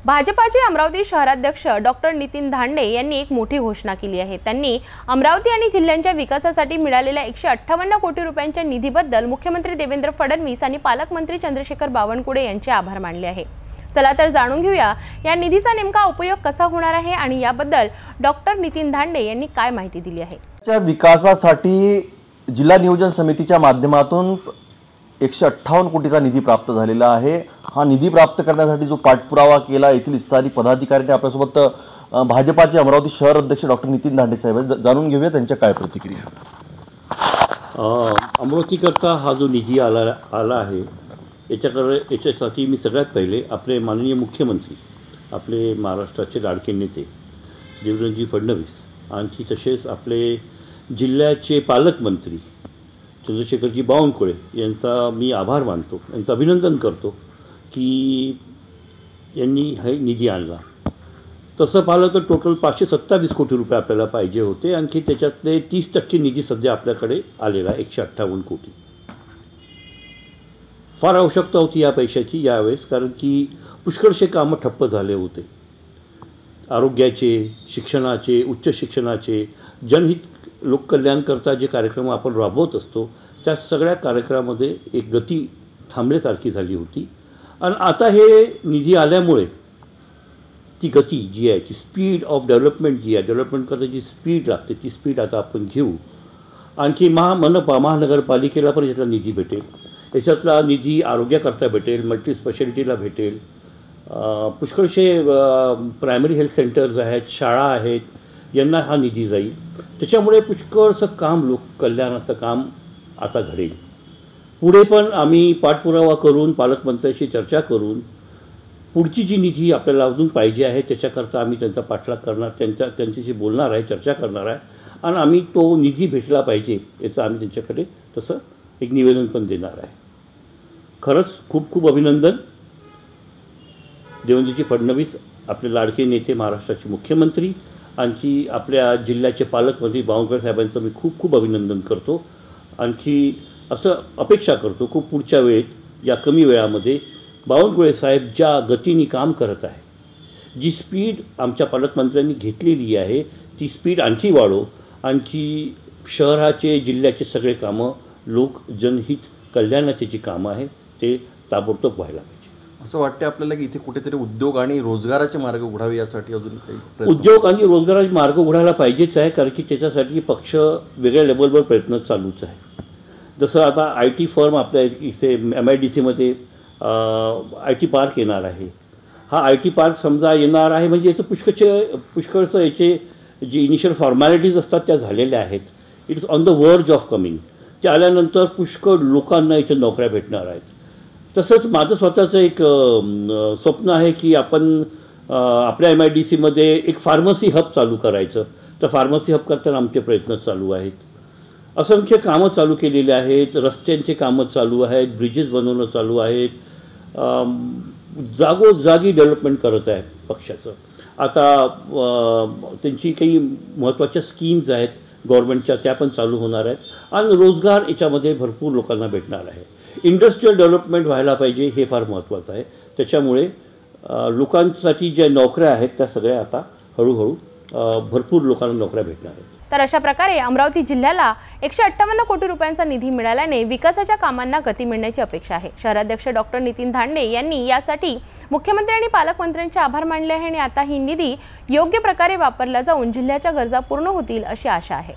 भाजपाचे अमरावती शहराध्यक्ष डॉक्टर नितीन धांडे यांनी एक मोठी घोषणा केली आहे। त्यांनी अमरावती आणि जिल्ह्यांच्या विकासासाठी मिळालेल्या 158 कोटी रुपयांच्या निधीबद्दल मुख्यमंत्री देवेंद्र फडणवीस आणि पालकमंत्री चंद्रशेखर बावनकुळे यांचे आभार मानले आहे। चला तर जाणून घेऊया या निधीचा नेमका उपयोग कसा होणार आहे आणि याबद्दल डॉक्टर नितीन धांडे यांनी काय माहिती दिली आहे। च्या विकासासाठी जिल्हा नियोजन समितीच्या माध्यमातून 158 कोटीचा निधी प्राप्त झालेला आहे। हा निधी प्राप्त करण्यासाठी जो पाठपुरावा केला येथील स्थानिक पदाधिकाऱ्यांनी आपल्यासोबत भाजपाचे अमरावती शहर अध्यक्ष डॉक्टर नितीन धांडे साहेब जाणून घेऊया त्यांच्या काय प्रतिक्रिया। अमरावतीकरता हा जो निधी आला आहे याच्यासाठी मी सगळ्यात पहिले आपले माननीय मुख्यमंत्री आपले महाराष्ट्राचे लाडके नेते देवेंद्रजी फडणवीस आणि तसेच आपले जिल्ह्याचे पालकमंत्री चंद्रशेखरजी बावनकुळे यांचा मी आभार मानतो, यांचं अभिनंदन करतो की यांनी हा निधी आणला। तसं पाहिलं तर टोटल 527 कोटी रुपये आपल्याला पाहिजे होते, आणखी त्याच्यातले 30% निधी सध्या आपल्याकडे आलेला 158 कोटी। फार आवश्यकता होती या पैशाची यावेळेस, कारण की पुष्कळसे कामं ठप्प झाले होते। आरोग्याचे, शिक्षणाचे, उच्च शिक्षणाचे, जनहित लोककल्याणकरता जे कार्यक्रम आपण राबवत असतो त्या सगळ्या कार्यक्रमामध्ये एक गती थांबल्यासारखी झाली होती। आणि आता हे निधी आल्यामुळे ती गती जी आहे, ती स्पीड ऑफ डेव्हलपमेंट जी आहे, डेव्हलपमेंट करता जी स्पीड लागते ती स्पीड आता आपण घेऊ। आणखी महानगरपालिकेला पण याच्यातला निधी भेटेल, याच्यातला निधी आरोग्याकरता भेटेल, मल्टी स्पेशालिटीला भेटेल, पुष्कळसे प्रायमरी हेल्थ सेंटर्स आहेत, शाळा आहेत, यांना हा निधी जाईल। त्याच्यामुळे पुष्कळसं काम लोककल्याणाचं काम आता घडेल। पुढे पण आम्ही पाठपुरावा करून पालकमंत्र्यांशी चर्चा करून पुढची जी निधी आपल्याला अजून पाहिजे आहे त्याच्याकरता आम्ही त्यांचा पाठलाग करणार, त्यांच्याशी बोलणार आहे, चर्चा करणार आहे आणि आम्ही तो निधी भेटला पाहिजे याचं आम्ही त्यांच्याकडे तसं एक निवेदन पण देणार आहे। खरंच खूप खूप अभिनंदन देवेंद्रजी फडणवीस आपले लाडके नेते, महाराष्ट्राचे मुख्यमंत्री, आणखी आपल्या जिल्ह्याचे पालकमंत्री बावनकुळे साहेबांचं मी खूप खूप अभिनंदन करतो। आणखी असं अपेक्षा करतो खूप पुढच्या वेळेत या कमी वेळामध्ये बावनकुळे साहेब ज्या गतीने काम करत आहे, जी स्पीड आमच्या पालकमंत्र्यांनी घेतलेली आहे ती स्पीड आणखी वाढो, आणखी शहराचे जिल्ह्याचे सगळे कामं लोक जनहित कल्याणाची जी कामं आहे ते ताबडतोब व्हायला पाहिजे। असं वाटतं आपल्याला की इथे कुठेतरी उद्योग आणि रोजगाराचे मार्ग उघडावे यासाठी अजून काही उद्योग आणि रोजगाराचे मार्ग उघडायला पाहिजेच आहे, कारण की त्याच्यासाठी पक्ष वेगळ्या लेवलवर प्रयत्न चालूच आहे। जसं आता IT फर्म आपल्या इथे MIDC IT पार्क येणार आहे। हा IT पार्क समजा येणार आहे म्हणजे याचं पुष्कळचं याचे जे इनिशियल फॉर्मॅलिटीज असतात त्या झालेल्या आहेत। इट इज ऑन द वर्ज ऑफ कमिंग। ते आल्यानंतर पुष्कळ लोकांना इथे नोकऱ्या भेटणार आहेत। तसंच माझं स्वतःचं एक स्वप्न आहे की आपण आपल्या MIDC एक फार्मसी हब चालू करायचं। तर फार्मसी हब करताना आमचे प्रयत्न चालू आहेत, असंख्य कामं चालू केलेले आहेत, रस्त्यांचे कामं चालू आहेत, ब्रिजेस बनवणं चालू आहेत, जागोजागी डेव्हलपमेंट करत आहे पक्षाचं। आता त्यांची काही महत्त्वाच्या स्कीम्स आहेत गव्हर्नमेंटच्या त्या पण चालू होणार आहेत आणि रोजगार याच्यामध्ये भरपूर लोकांना भेटणार आहे। इंडस्ट्रियल डेव्हलपमेंट व्हायला पाहिजे हे फार महत्त्वाचं आहे। त्याच्यामुळे लोकांसाठी ज्या नोकऱ्या आहेत त्या सगळ्या आता हळूहळू भरपूर लोकांना नोकऱ्या भेटणार आहेत। तर अशा प्रकारे अमरावती जिल्ह्याला 158 कोटी रुपयांचा निधी मिळाल्याने विकासाच्या कामांना गती मिळण्याची अपेक्षा आहे। शहराध्यक्ष डॉक्टर नितीन धांडे यांनी यासाठी मुख्यमंत्री आणि पालकमंत्र्यांचे आभार मानले आहे आणि आता ही निधी योग्य प्रकारे वापरला जाऊन जिल्ह्याच्या गरजा पूर्ण होतील अशी आशा आहे।